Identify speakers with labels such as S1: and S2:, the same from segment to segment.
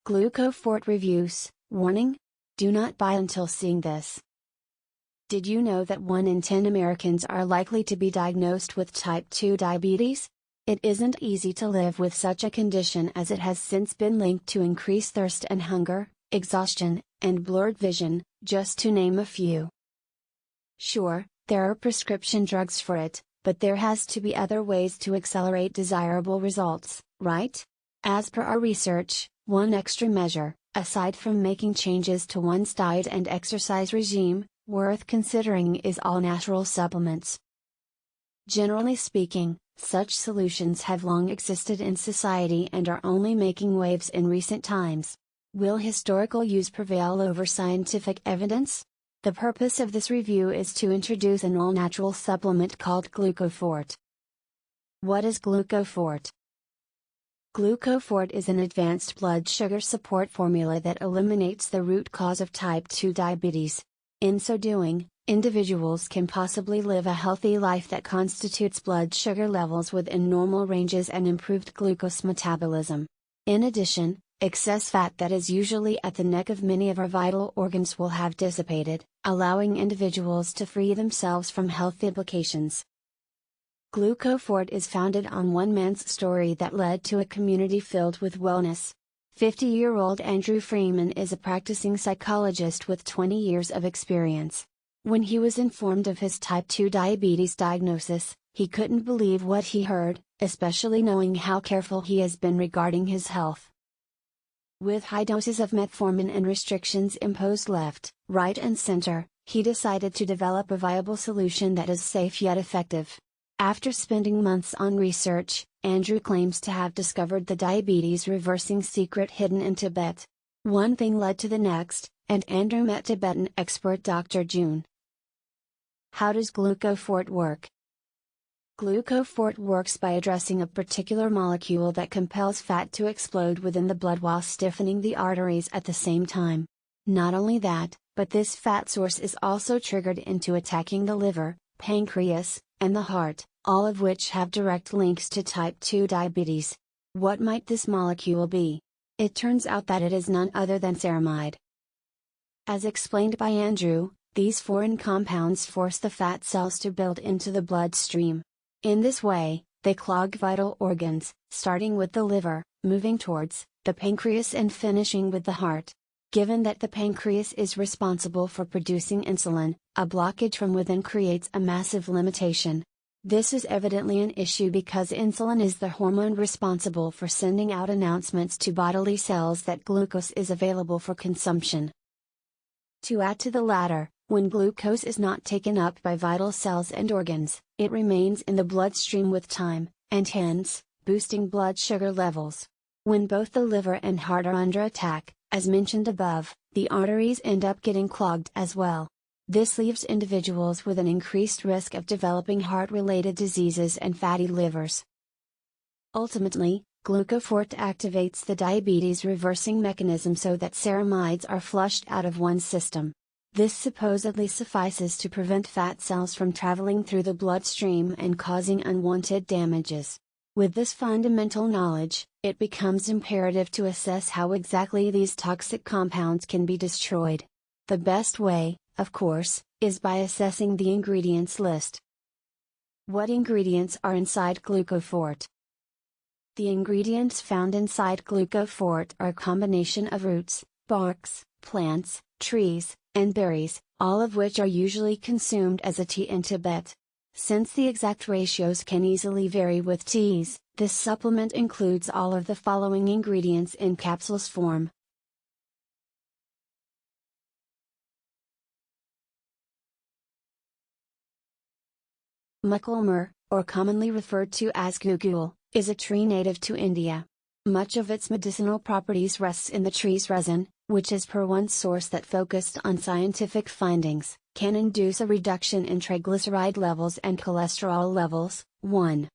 S1: Glucofort reviews, warning: do not buy until seeing this. Did you know that 1 in 10 Americans are likely to be diagnosed with type 2 diabetes? It isn't easy to live with such a condition, as it has since been linked to increased thirst and hunger, exhaustion, and blurred vision, just to name a few. Sure, there are prescription drugs for it, but there has to be other ways to accelerate desirable results, right? As per our research, one extra measure, aside from making changes to one's diet and exercise regime, worth considering is all natural supplements. Generally speaking, such solutions have long existed in society and are only making waves in recent times. Will historical use prevail over scientific evidence? The purpose of this review is to introduce an all-natural supplement called Glucofort. What is Glucofort? Glucofort is an advanced blood sugar support formula that eliminates the root cause of type 2 diabetes. In so doing, individuals can possibly live a healthy life that constitutes blood sugar levels within normal ranges and improved glucose metabolism. In addition, excess fat that is usually at the neck of many of our vital organs will have dissipated, allowing individuals to free themselves from health implications. Glucofort is founded on one man's story that led to a community filled with wellness. 50-year-old Andrew Freeman is a practicing psychologist with 20 years of experience. When he was informed of his type 2 diabetes diagnosis, he couldn't believe what he heard, especially knowing how careful he has been regarding his health. With high doses of metformin and restrictions imposed left, right and center, he decided to develop a viable solution that is safe yet effective. After spending months on research, Andrew claims to have discovered the diabetes reversing secret hidden in Tibet. One thing led to the next, and Andrew met Tibetan expert Dr. June. How does Glucofort work? Glucofort works by addressing a particular molecule that compels fat to explode within the blood while stiffening the arteries at the same time. Not only that, but this fat source is also triggered into attacking the liver, pancreas, and the heart, all of which have direct links to type 2 diabetes. What might this molecule be? It turns out that it is none other than ceramide. As explained by Andrew, these foreign compounds force the fat cells to build into the bloodstream. In this way, they clog vital organs, starting with the liver, moving towards the pancreas and finishing with the heart. Given that the pancreas is responsible for producing insulin, a blockage from within creates a massive limitation. This is evidently an issue because insulin is the hormone responsible for sending out announcements to bodily cells that glucose is available for consumption. To add to the latter, when glucose is not taken up by vital cells and organs, it remains in the bloodstream with time, and hence, boosting blood sugar levels. When both the liver and heart are under attack, as mentioned above, the arteries end up getting clogged as well. This leaves individuals with an increased risk of developing heart-related diseases and fatty livers. Ultimately, Glucofort activates the diabetes reversing mechanism so that ceramides are flushed out of one's system. This supposedly suffices to prevent fat cells from traveling through the bloodstream and causing unwanted damages. With this fundamental knowledge, it becomes imperative to assess how exactly these toxic compounds can be destroyed. The best way, of course, is by assessing the ingredients list. What ingredients are inside Glucofort? The ingredients found inside Glucofort are a combination of roots, barks, plants, trees, and berries, all of which are usually consumed as a tea in Tibet. Since the exact ratios can easily vary with teas, this supplement includes all of the following ingredients in capsules form. Muckalmur, or commonly referred to as gugul, is a tree native to India. Much of its medicinal properties rests in the tree's resin, which as per one source that focused on scientific findings, can induce a reduction in triglyceride levels and cholesterol levels. 1.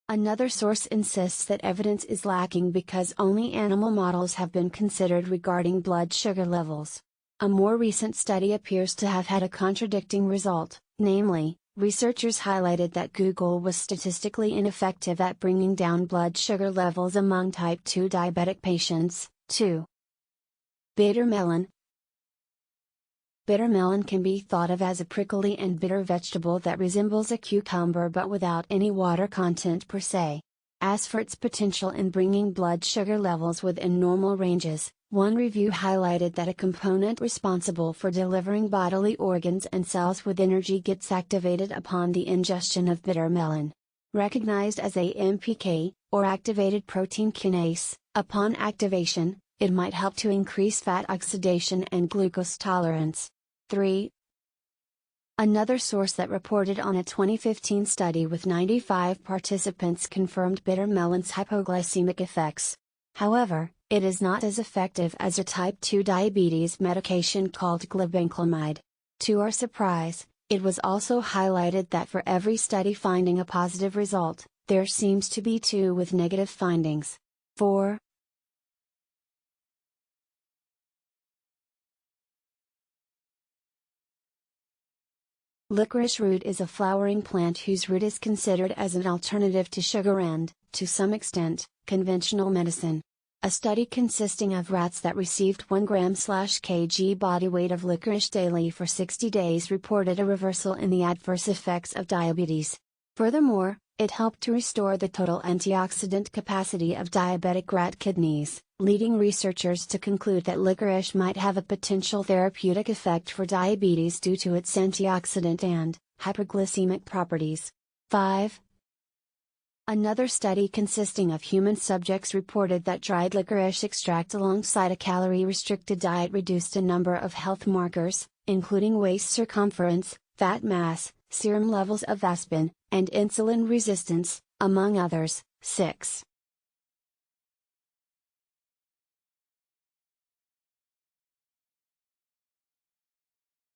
S1: Another source insists that evidence is lacking because only animal models have been considered regarding blood sugar levels. A more recent study appears to have had a contradicting result, namely, researchers highlighted that gugul was statistically ineffective at bringing down blood sugar levels among type 2 diabetic patients, 2. Bitter melon. Bitter melon can be thought of as a prickly and bitter vegetable that resembles a cucumber but without any water content per se. As for its potential in bringing blood sugar levels within normal ranges, one review highlighted that a component responsible for delivering bodily organs and cells with energy gets activated upon the ingestion of bitter melon. Recognized as AMPK, or activated protein kinase, upon activation, it might help to increase fat oxidation and glucose tolerance. 3. Another source that reported on a 2015 study with 95 participants confirmed bitter melon's hypoglycemic effects. However, it is not as effective as a type 2 diabetes medication called glibenclamide. To our surprise, it was also highlighted that for every study finding a positive result, there seems to be 2 with negative findings. 4. Licorice root is a flowering plant whose root is considered as an alternative to sugar and, to some extent, conventional medicine. A study consisting of rats that received 1 gram/kg body weight of licorice daily for 60 days reported a reversal in the adverse effects of diabetes. Furthermore, it helped to restore the total antioxidant capacity of diabetic rat kidneys, leading researchers to conclude that licorice might have a potential therapeutic effect for diabetes due to its antioxidant and hyperglycemic properties. 5. Another study consisting of human subjects reported that dried licorice extract alongside a calorie-restricted diet reduced a number of health markers, including waist circumference, fat mass, serum levels of aspin, and insulin resistance, among others. 6.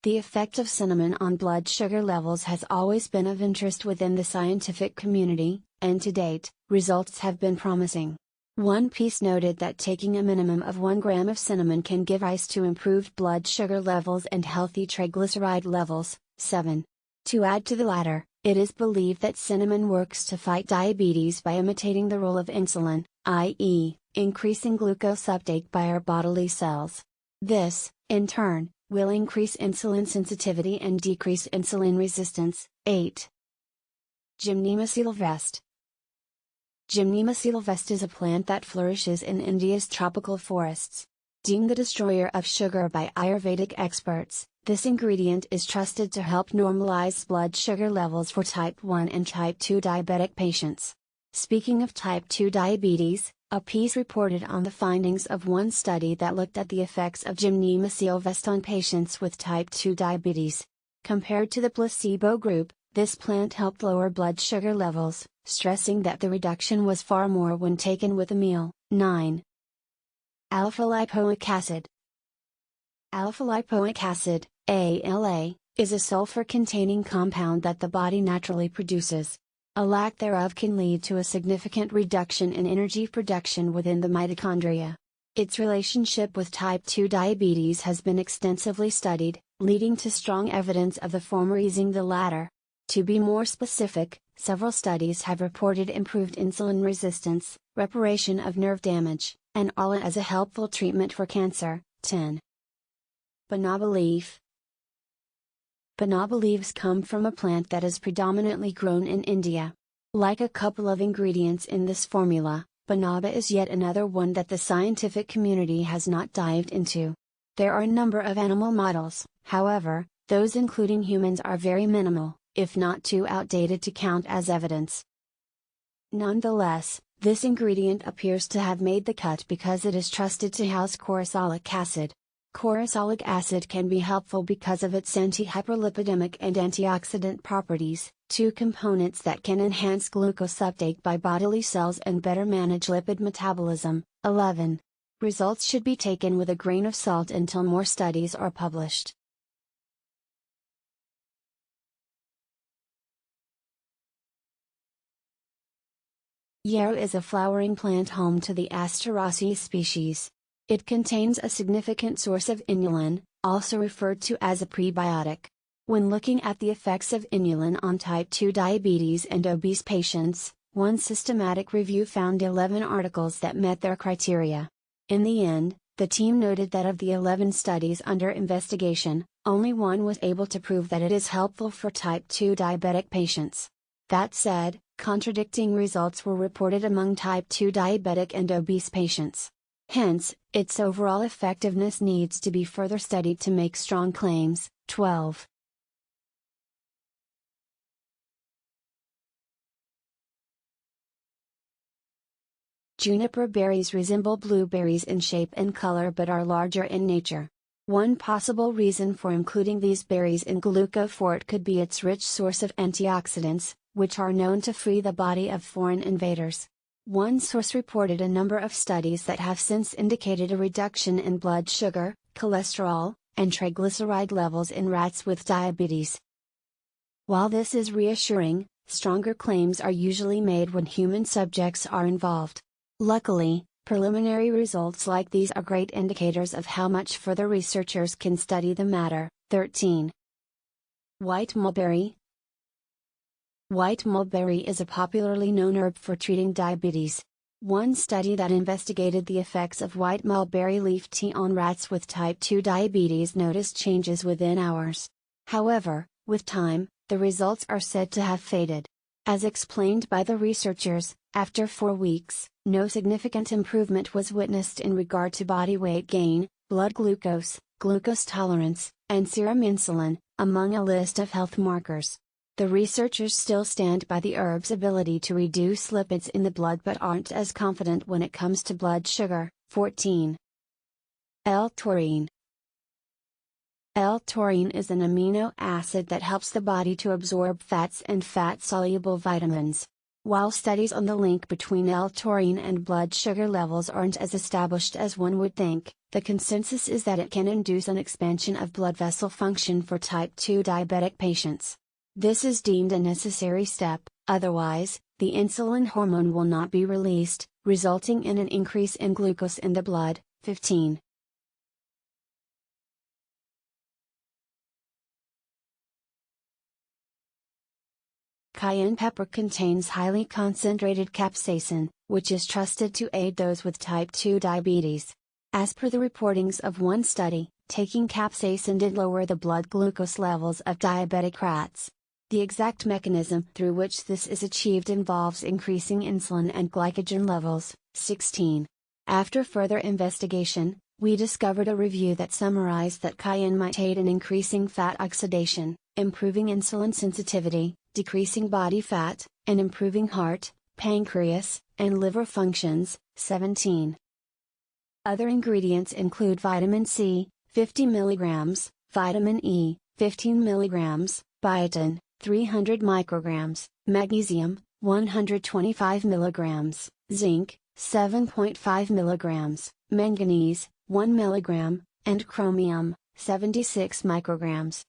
S1: The effect of cinnamon on blood sugar levels has always been of interest within the scientific community, and to date, results have been promising. One piece noted that taking a minimum of 1 gram of cinnamon can give rise to improved blood sugar levels and healthy triglyceride levels. 7. To add to the latter, it is believed that cinnamon works to fight diabetes by imitating the role of insulin, i.e., increasing glucose uptake by our bodily cells. This, in turn, will increase insulin sensitivity and decrease insulin resistance. 8. Gymnema sylvestre. Gymnema sylvestre is a plant that flourishes in India's tropical forests. Deemed the destroyer of sugar by Ayurvedic experts, this ingredient is trusted to help normalize blood sugar levels for type 1 and type 2 diabetic patients. Speaking of type 2 diabetes, a piece reported on the findings of one study that looked at the effects of Gymnema sylvestre on patients with type 2 diabetes. Compared to the placebo group, this plant helped lower blood sugar levels, stressing that the reduction was far more when taken with a meal. 9. Alpha-lipoic acid. Alpha-lipoic acid, ALA, is a sulfur-containing compound that the body naturally produces. A lack thereof can lead to a significant reduction in energy production within the mitochondria. Its relationship with type 2 diabetes has been extensively studied, leading to strong evidence of the former easing the latter. To be more specific, several studies have reported improved insulin resistance, reparation of nerve damage, and ALA as a helpful treatment for cancer. 10. Banaba leaf. Banaba leaves come from a plant that is predominantly grown in India. Like a couple of ingredients in this formula, banaba is yet another one that the scientific community has not dived into. There are a number of animal models, however, those including humans are very minimal, if not too outdated to count as evidence. Nonetheless, this ingredient appears to have made the cut because it is trusted to house corosolic acid. Corosolic acid can be helpful because of its anti-hyperlipidemic and antioxidant properties, 2 components that can enhance glucose uptake by bodily cells and better manage lipid metabolism. 11. Results should be taken with a grain of salt until more studies are published. Yarrow is a flowering plant home to the Asteraceae species. It contains a significant source of inulin, also referred to as a prebiotic. When looking at the effects of inulin on type 2 diabetes and obese patients, one systematic review found 11 articles that met their criteria. In the end, the team noted that of the 11 studies under investigation, only one was able to prove that it is helpful for type 2 diabetic patients. That said, contradicting results were reported among type 2 diabetic and obese patients. Hence, its overall effectiveness needs to be further studied to make strong claims. 12. Juniper berries resemble blueberries in shape and color but are larger in nature. One possible reason for including these berries in Glucofort could be its rich source of antioxidants, which are known to free the body of foreign invaders. One source reported a number of studies that have since indicated a reduction in blood sugar, cholesterol, and triglyceride levels in rats with diabetes. While this is reassuring, stronger claims are usually made when human subjects are involved. Luckily, preliminary results like these are great indicators of how much further researchers can study the matter. 13. White mulberry. White mulberry is a popularly known herb for treating diabetes. One study that investigated the effects of white mulberry leaf tea on rats with type 2 diabetes noticed changes within hours. However, with time, the results are said to have faded. As explained by the researchers, after 4 weeks, no significant improvement was witnessed in regard to body weight gain, blood glucose, glucose tolerance, and serum insulin, among a list of health markers. The researchers still stand by the herb's ability to reduce lipids in the blood but aren't as confident when it comes to blood sugar. 14. L-taurine. L-taurine is an amino acid that helps the body to absorb fats and fat-soluble vitamins. While studies on the link between L-taurine and blood sugar levels aren't as established as one would think, the consensus is that it can induce an expansion of blood vessel function for type 2 diabetic patients. This is deemed a necessary step, otherwise, the insulin hormone will not be released, resulting in an increase in glucose in the blood. 15. Cayenne pepper contains highly concentrated capsaicin, which is trusted to aid those with type 2 diabetes. As per the reportings of one study, taking capsaicin did lower the blood glucose levels of diabetic rats. The exact mechanism through which this is achieved involves increasing insulin and glycogen levels. 16. After further investigation, we discovered a review that summarized that cayenne might aid in increasing fat oxidation, improving insulin sensitivity, decreasing body fat, and improving heart, pancreas, and liver functions. 17. Other ingredients include vitamin C, 50 mg, vitamin E, 15 mg, biotin, 300 micrograms, magnesium, 125 mg, zinc, 7.5 mg, manganese, 1 mg, and chromium, 76 micrograms.